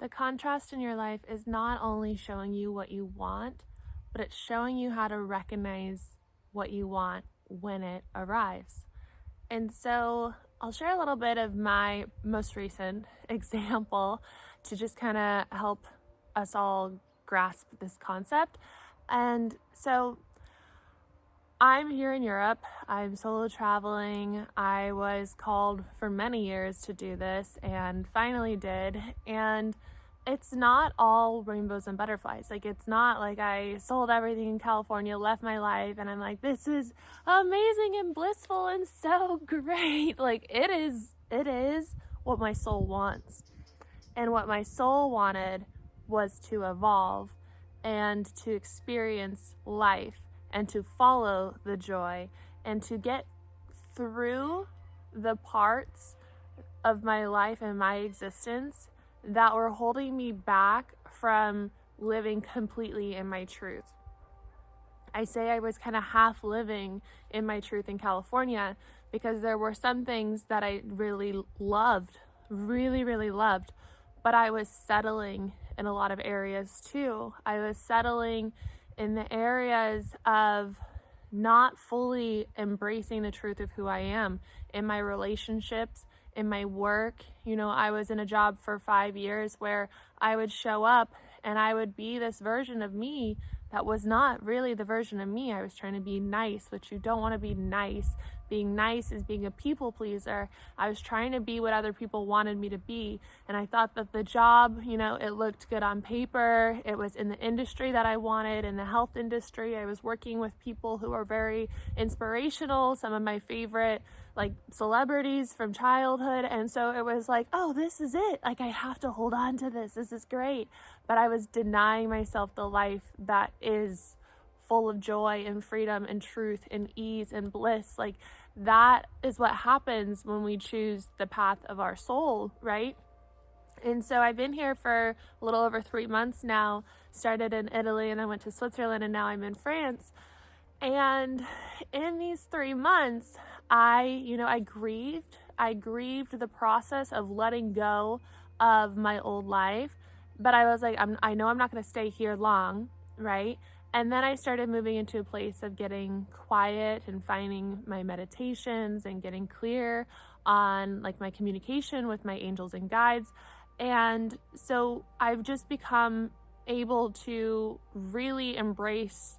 The contrast in your life is not only showing you what you want, but it's showing you how to recognize what you want when it arrives. And so I'll share a little bit of my most recent example to just kind of help us all grasp this concept. And so I'm here in Europe. I'm solo traveling. I was called for many years to do this and finally did. And it's not all rainbows and butterflies. Like, it's not like I sold everything in California, left my life, and I'm like, this is amazing and blissful and so great. Like, it is what my soul wants. And what my soul wanted was to evolve and to experience life and to follow the joy and to get through the parts of my life and my existence that were holding me back from living completely in my truth. I say I was kind of half living in my truth in California because there were some things that I really loved, really loved, but I was settling in a lot of areas too. I was settling in the areas of not fully embracing the truth of who I am in my relationships, in my work. You know, I was in a job for 5 years where I would show up and I would be this version of me that was not really the version of me. I was trying to be nice, which you don't want to be nice. Being nice is being a people pleaser. I was trying to be what other people wanted me to be. And I thought that the job, you know, it looked good on paper. It was in the industry that I wanted, in the health industry. I was working with people who are very inspirational, some of my favorite like celebrities from childhood. And so it was like, oh, this is it. Like, I have to hold on to this. This is great. But I was denying myself the life that is full of joy and freedom and truth and ease and bliss. Like, that is what happens when we choose the path of our soul, right? And so I've been here for a little over 3 months now, started in Italy and I went to Switzerland and now I'm in France. And in these 3 months, I grieved the process of letting go of my old life. But I was like, I know I'm not going to stay here long, right? And then I started moving into a place of getting quiet and finding my meditations and getting clear on like my communication with my angels and guides. And so I've just become able to really embrace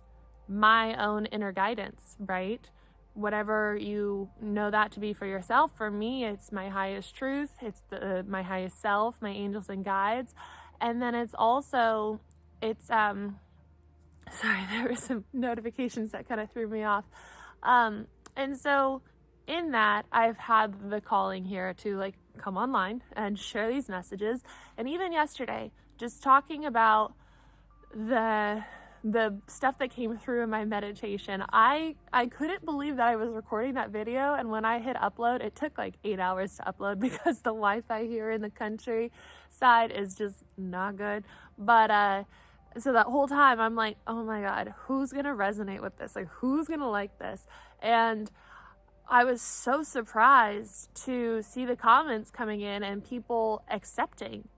my own inner guidance, right? Whatever you know that to be for yourself. For me, it's my highest truth. It's my highest self, my angels and guides. And then it's also, sorry, there were some notifications that kind of threw me off. And so in that, I've had the calling here to like come online and share these messages. And even yesterday, just talking about the stuff that came through in my meditation, I couldn't believe that I was recording that video. And when I hit upload, it took like 8 hours to upload because the Wi-Fi here in the countryside is just not good. But so that whole time I'm like, oh my God, who's gonna resonate with this? Like, who's gonna like this? And I was so surprised to see the comments coming in and people accepting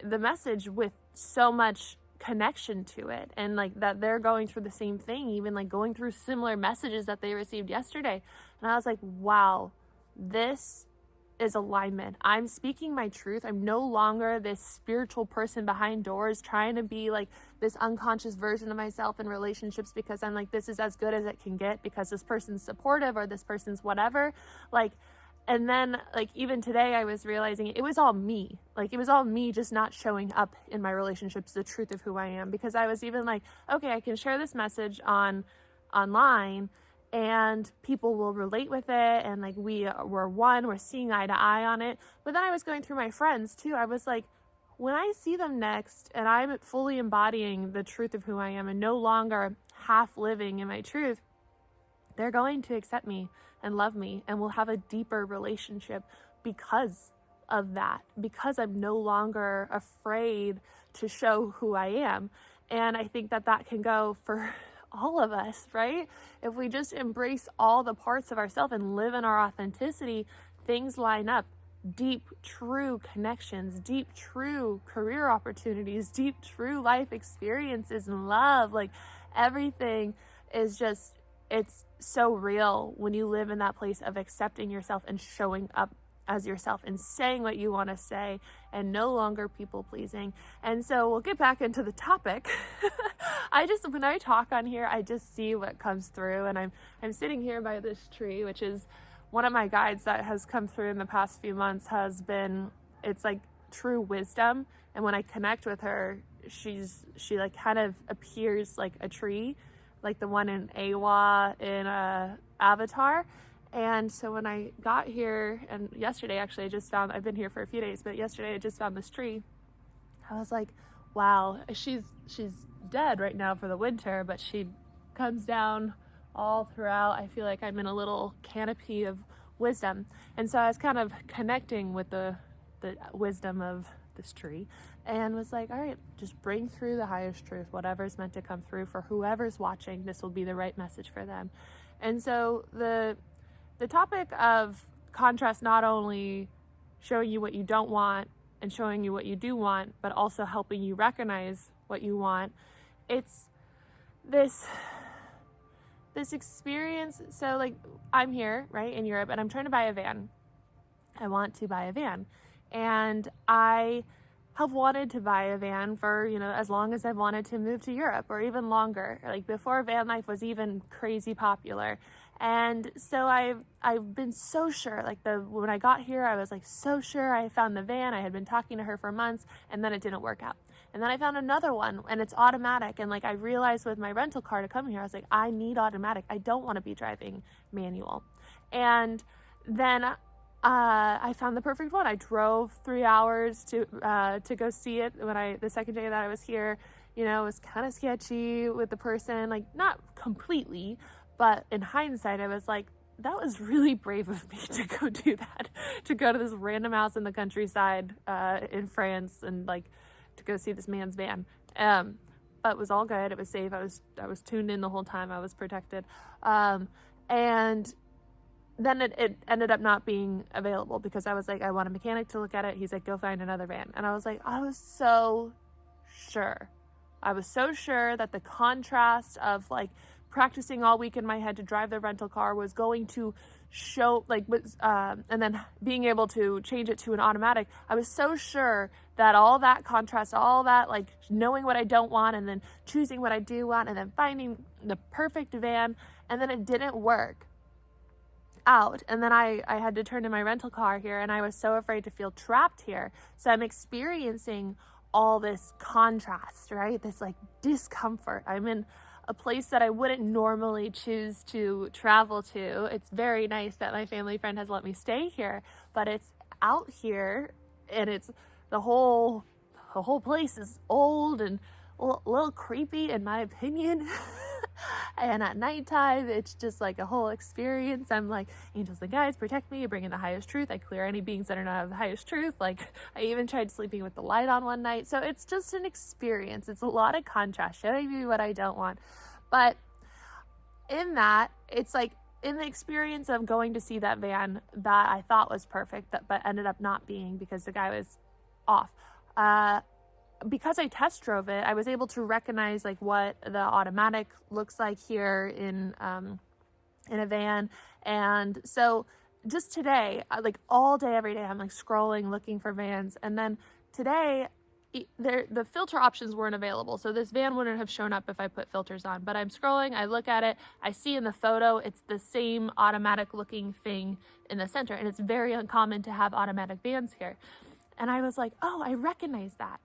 the message with so much connection to it, and like that they're going through the same thing, even like going through similar messages that they received yesterday. And I was like, wow, this is alignment. I'm speaking my truth. I'm no longer this spiritual person behind doors trying to be like this unconscious version of myself in relationships because I'm like, this is as good as it can get because this person's supportive or this person's whatever. Like, and then like even today I was realizing it was all me. Like, it was all me just not showing up in my relationships, the truth of who I am, because I was even like, okay, I can share this message online and people will relate with it. And like we're one, we're seeing eye to eye on it. But then I was going through my friends too. I was like, when I see them next and I'm fully embodying the truth of who I am and no longer half living in my truth, they're going to accept me and love me and we'll have a deeper relationship because of that, because I'm no longer afraid to show who I am. And I think that that can go for all of us, right? If we just embrace all the parts of ourselves and live in our authenticity, things line up. deep, true connections, deep, true career opportunities, deep, true life experiences and love. Like everything is just, it's so real when you live in that place of accepting yourself and showing up as yourself and saying what you want to say and no longer people pleasing. And so we'll get back into the topic. When I talk on here, I just see what comes through, and I'm sitting here by this tree, which is one of my guides that has come through in the past few months. It's like true wisdom. And when I connect with her, she like kind of appears like a tree, like the one in Awa in Avatar. And so when I got here, and yesterday actually I've been here for a few days, but yesterday I just found this tree. I was like, wow, she's dead right now for the winter, but she comes down all throughout. I feel like I'm in a little canopy of wisdom. And so I was kind of connecting with the wisdom of this tree and was like, all right, just bring through the highest truth, whatever's meant to come through for whoever's watching. This will be the right message for them. And so the topic of contrast, not only showing you what you don't want and showing you what you do want, but also helping you recognize what you want. It's this experience. So like I'm here, right, in Europe, and I'm trying to buy a van. I want to buy a van. And I have wanted to buy a van for, as long as I've wanted to move to Europe, or even longer, like before van life was even crazy popular. And so I've been so sure, like when I got here, I was like so sure I found the van. I had been talking to her for months, and then it didn't work out. And then I found another one, and it's automatic. And like I realized with my rental car to come here, I was like, I need automatic. I don't want to be driving manual. And then I found the perfect one. I drove 3 hours to go see it the second day that I was here. It was kind of sketchy with the person, like not completely, but in hindsight, I was like, that was really brave of me to go do that, to go to this random house in the countryside in France and like to go see this man's van. But it was all good. It was safe. I was tuned in the whole time. I was protected. And then it ended up not being available because I was like, I want a mechanic to look at it. He's like, go find another van. And I was like, I was so sure. I was so sure that the contrast of like practicing all week in my head to drive the rental car was going to show and then being able to change it to an automatic. I was so sure that all that contrast, all that like knowing what I don't want and then choosing what I do want and then finding the perfect van, and then it didn't work out. And then I had to turn to my rental car here, and I was so afraid to feel trapped here. So I'm experiencing all this contrast, right? This like discomfort. I'm in a place that I wouldn't normally choose to travel to. It's very nice that my family friend has let me stay here, but it's out here, and it's the whole place is old and a little creepy in my opinion. And at nighttime, it's just like a whole experience. I'm like, angels and guides, protect me. You bring in the highest truth. I clear any beings that are not of the highest truth. Like, I even tried sleeping with the light on one night. So it's just an experience. It's a lot of contrast, showing me what I don't want. But in that, it's like in the experience of going to see that van that I thought was perfect, but ended up not being because the guy was off. Because I test drove it, I was able to recognize like what the automatic looks like here in a van. And so just today, like all day, every day, I'm like scrolling, looking for vans. And then today, the filter options weren't available. So this van wouldn't have shown up if I put filters on. But I'm scrolling, I look at it, I see in the photo, it's the same automatic looking thing in the center. And it's very uncommon to have automatic vans here. And I was like, oh, I recognize that.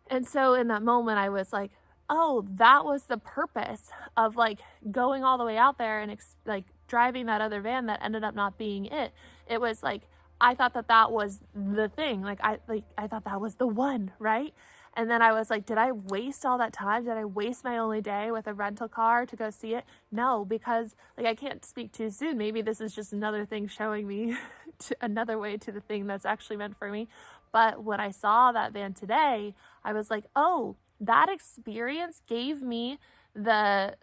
And so in that moment, I was like, oh, that was the purpose of like going all the way out there and like driving that other van that ended up not being it. It was like, I thought that was the thing. I thought that was the one, right? And then I was like, did I waste all that time? Did I waste my only day with a rental car to go see it? No, because like I can't speak too soon. Maybe this is just another thing showing me another way to the thing that's actually meant for me. But when I saw that van today, I was like, oh, that experience gave me the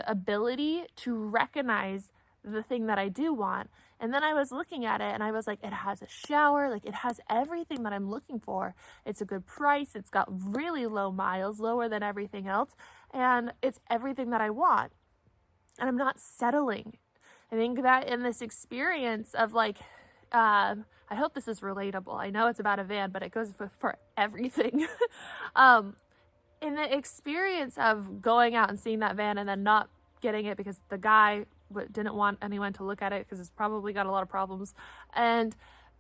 ability to recognize the thing that I do want. And then I was looking at it and I was like, it has a shower, like it has everything that I'm looking for. It's a good price. It's got really low miles, lower than everything else. And it's everything that I want. And I'm not settling. I think that in this experience of like, I hope this is relatable. I know it's about a van, but it goes for everything. In the experience of going out and seeing that van and then not getting it because the guy didn't want anyone to look at it because it's probably got a lot of problems. And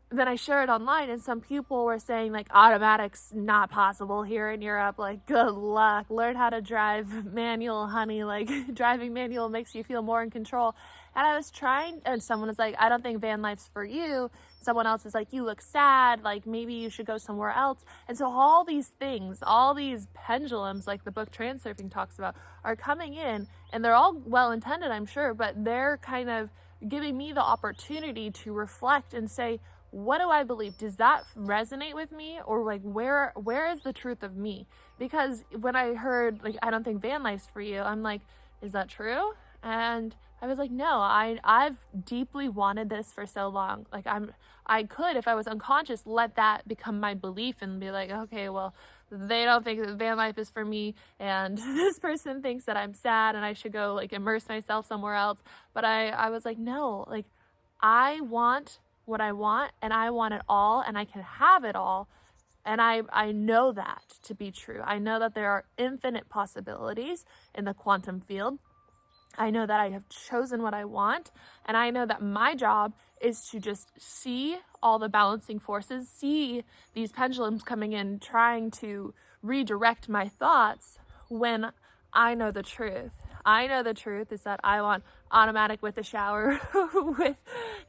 then I shared it online and some people were saying like automatic's not possible here in Europe. Like, good luck. Learn how to drive manual, honey. Like driving manual makes you feel more in control. And I was trying, and someone was like, I don't think van life's for you. Someone else is like, you look sad. Like maybe you should go somewhere else. And so all these things, all these pendulums, like the book Transurfing talks about, are coming in, and they're all well intended, I'm sure, but they're kind of giving me the opportunity to reflect and say, what do I believe? Does that resonate with me? Or like, where is the truth of me? Because when I heard like, I don't think van life's for you, I'm like, is that true? And I was like, no, I've deeply wanted this for so long. Like I could, if I was unconscious, let that become my belief and be like, okay, well, they don't think that van life is for me, and this person thinks that I'm sad and I should go like immerse myself somewhere else. But I was like, no, like I want what I want, and I want it all, and I can have it all. And I know that to be true. I know that there are infinite possibilities in the quantum field. I know that I have chosen what I want, and I know that my job is to just see all the balancing forces, see these pendulums coming in, trying to redirect my thoughts when I know the truth. I know the truth is that I want automatic with a shower with,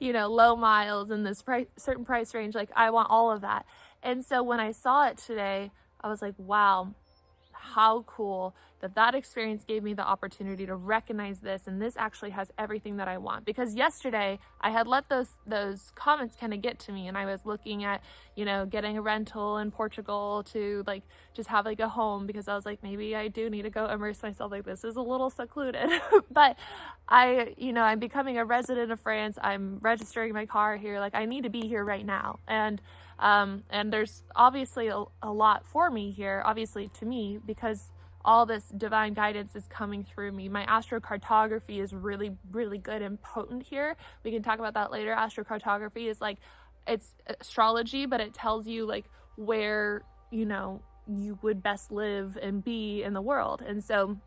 low miles in this certain price range. Like I want all of that. And so when I saw it today, I was like, wow, how cool that experience gave me the opportunity to recognize this, and this actually has everything that I want. Because yesterday I had let those comments kind of get to me, and I was looking at getting a rental in Portugal to like just have like a home, because I was like, maybe I do need to go immerse myself, like this is a little secluded. But I'm becoming a resident of France. I'm registering my car here. Like I need to be here right now. And there's obviously a lot for me here, obviously to me, because all this divine guidance is coming through me. My astrocartography is really, really good and potent here. We can talk about that later. Astrocartography is like, it's astrology, but it tells you like where, you would best live and be in the world. And so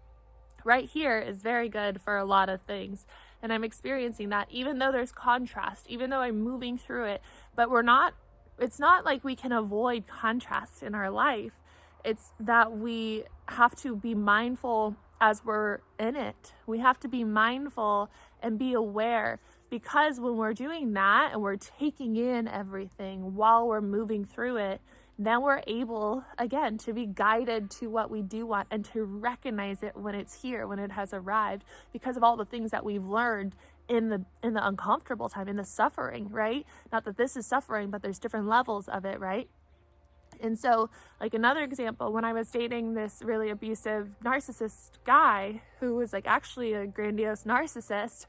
right here is very good for a lot of things. And I'm experiencing that, even though there's contrast, even though I'm moving through it, but it's not like we can avoid contrast in our life. It's that we have to be mindful as we're in it. We have to be mindful and be aware, because when we're doing that and we're taking in everything while we're moving through it, then we're able, again, to be guided to what we do want and to recognize it when it's here, when it has arrived, because of all the things that we've learned in the uncomfortable time, in the suffering, right? Not that this is suffering, but there's different levels of it, right? And so, like another example, when I was dating this really abusive narcissist guy who was like actually a grandiose narcissist,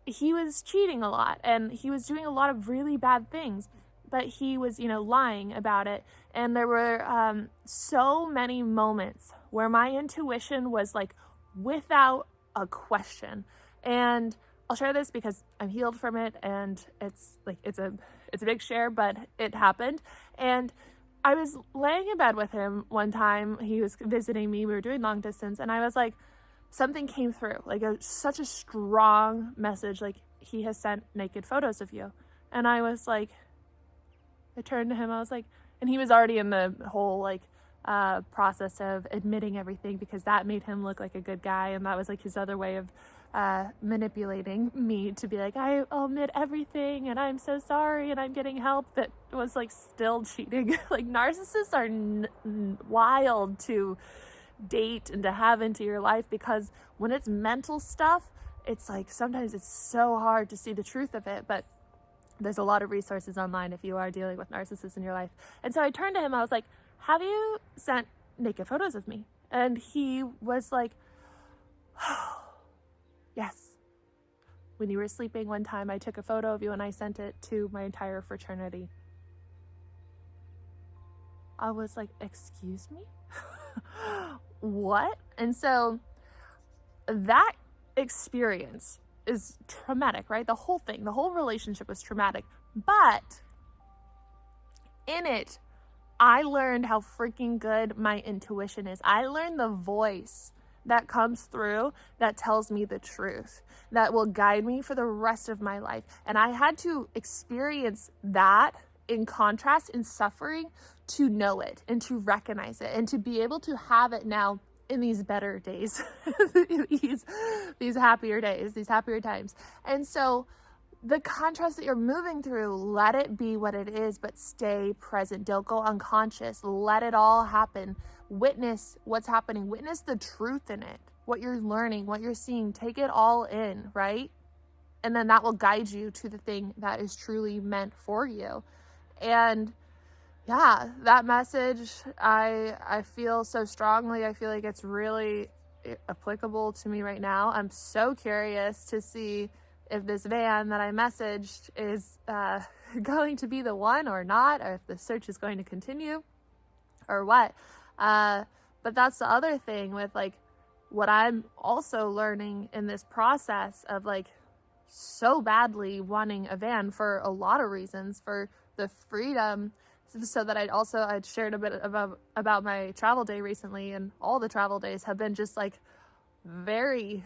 he was cheating a lot and he was doing a lot of really bad things, but he was, lying about it. And there were so many moments where my intuition was like without a question. And I'll share this because I'm healed from it, and it's a big share, but it happened. And I was laying in bed with him one time. He was visiting me. We were doing long distance, and I was like, something came through, like such a strong message, like he has sent naked photos of you. And I was like, I turned to him, I was like, and he was already in the whole like process of admitting everything, because that made him look like a good guy, and that was like his other way of manipulating me to be like, I'll admit everything and I'm so sorry and I'm getting help, that was like still cheating. Like narcissists are wild to date and to have into your life, because when it's mental stuff, it's like sometimes it's so hard to see the truth of it. But there's a lot of resources online if you are dealing with narcissists in your life. And so I turned to him, I was like, have you sent naked photos of me? And he was like, yes. When you were sleeping one time, I took a photo of you and I sent it to my entire fraternity. I was like, excuse me? What? And so that experience is traumatic, right? The whole thing, the whole relationship was traumatic. But in it, I learned how freaking good my intuition is. I learned the voice that comes through that tells me the truth, that will guide me for the rest of my life. And I had to experience that in contrast, in suffering, to know it and to recognize it and to be able to have it now in these better days, these happier days, these happier times. And so the contrast that you're moving through, let it be what it is, but stay present. Don't go unconscious. Let it all happen. Witness what's happening. Witness the truth in it, what you're learning, what you're seeing. Take it all in, right? And then that will guide you to the thing that is truly meant for you. And yeah, that message, I feel so strongly. I feel like it's really applicable to me right now. I'm so curious to see if this van that I messaged is going to be the one or not, or if the search is going to continue or what. But that's the other thing with like what I'm also learning in this process of like so badly wanting a van for a lot of reasons, for the freedom, so that I'd shared a bit about my travel day recently, and all the travel days have been just like very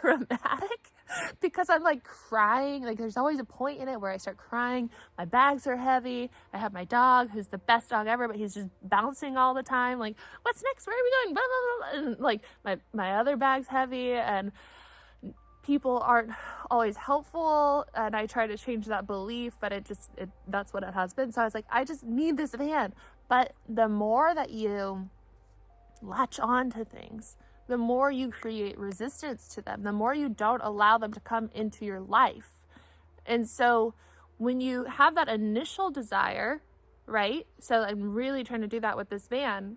dramatic because I'm like crying. Like there's always a point in it where I start crying. My bags are heavy. I have my dog, who's the best dog ever, but he's just bouncing all the time. Like, what's next? Where are we going? Blah, blah, blah. And like my other bag's heavy, and people aren't always helpful, and I try to change that belief, but that's what it has been. So I was like, I just need this van. But the more that you latch on to things, the more you create resistance to them, the more you don't allow them to come into your life. And so when you have that initial desire, right? So I'm really trying to do that with this van.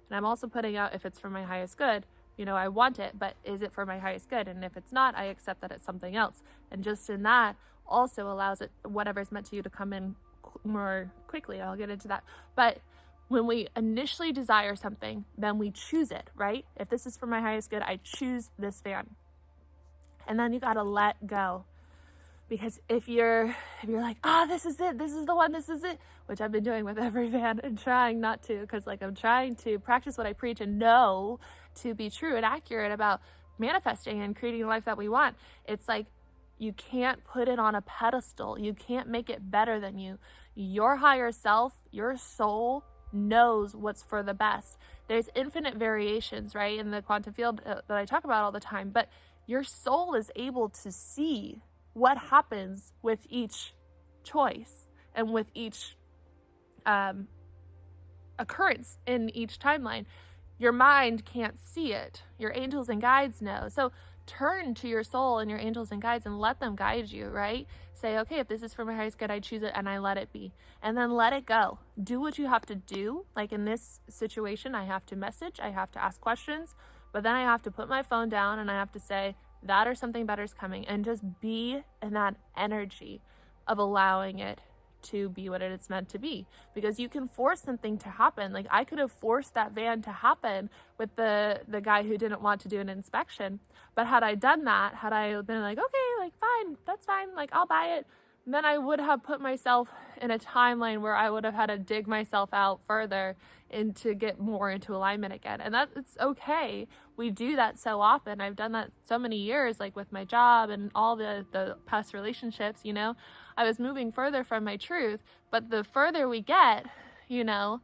And I'm also putting out if it's for my highest good. You know, I want it, but is it for my highest good? And if it's not, I accept that it's something else. And just in that also allows it, whatever's meant to you, to come in more quickly. I'll get into that. But when we initially desire something, then we choose it, right? If this is for my highest good, I choose this van. And then you got to let go. Because if you're like, this is it, this is the one, this is it, which I've been doing with every van and trying not to, because like I'm trying to practice what I preach and know to be true and accurate about manifesting and creating the life that we want. It's like, you can't put it on a pedestal. You can't make it better than you. Your higher self, your soul knows what's for the best. There's infinite variations, right, in the quantum field that I talk about all the time, but your soul is able to see what happens with each choice and with each occurrence in each timeline. Your mind can't see it. Your angels and guides know. So turn to your soul and your angels and guides and let them guide you, right? Say, okay, if this is for my highest good, I choose it and I let it be. And then let it go. Do what you have to do. Like in this situation, I have to message, I have to ask questions, but then I have to put my phone down and I have to say, that or something better is coming, and just be in that energy of allowing it to be what it's meant to be. Because you can force something to happen. Like I could have forced that van to happen with the guy who didn't want to do an inspection. But had I done that, had I been like, okay, like fine, that's fine, like I'll buy it, then I would have put myself in a timeline where I would have had to dig myself out further and to get more into alignment again. And that it's okay. We do that so often. I've done that so many years, like with my job and all the past relationships, you know, I was moving further from my truth, but the further we get, you know,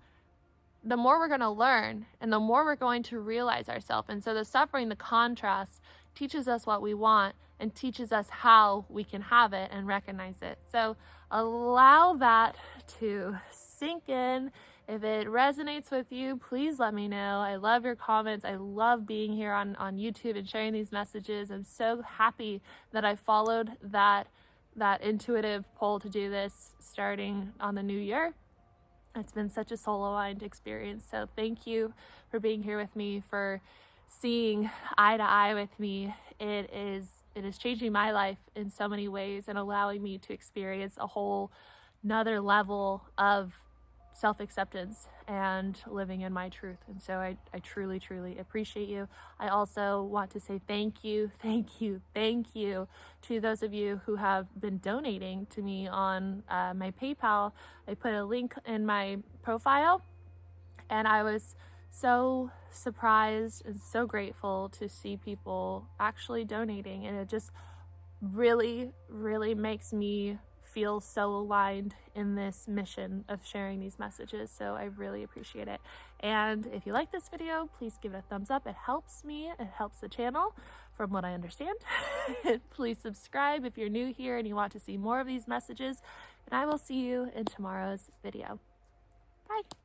the more we're going to learn and the more we're going to realize ourselves. And so the suffering, the contrast teaches us what we want and teaches us how we can have it and recognize it. So allow that to sink in. If it resonates with you, please let me know. I love your comments. I love being here on YouTube and sharing these messages. I'm so happy that I followed that intuitive pull to do this starting on the new year. It's been such a soul-aligned experience. So thank you for being here with me, for seeing eye to eye with me. It is changing my life in so many ways and allowing me to experience a whole another level of self-acceptance and living in my truth. And so I truly, truly appreciate you. I also want to say thank you to those of you who have been donating to me on my PayPal. I put a link in my profile, and I was so surprised and so grateful to see people actually donating, and it just really, really makes me feel so aligned in this mission of sharing these messages. So I really appreciate it. And if you like this video, please give it a thumbs up. It helps me, it helps the channel from what I understand. Please subscribe if you're new here and you want to see more of these messages, and I will see you in tomorrow's video. Bye.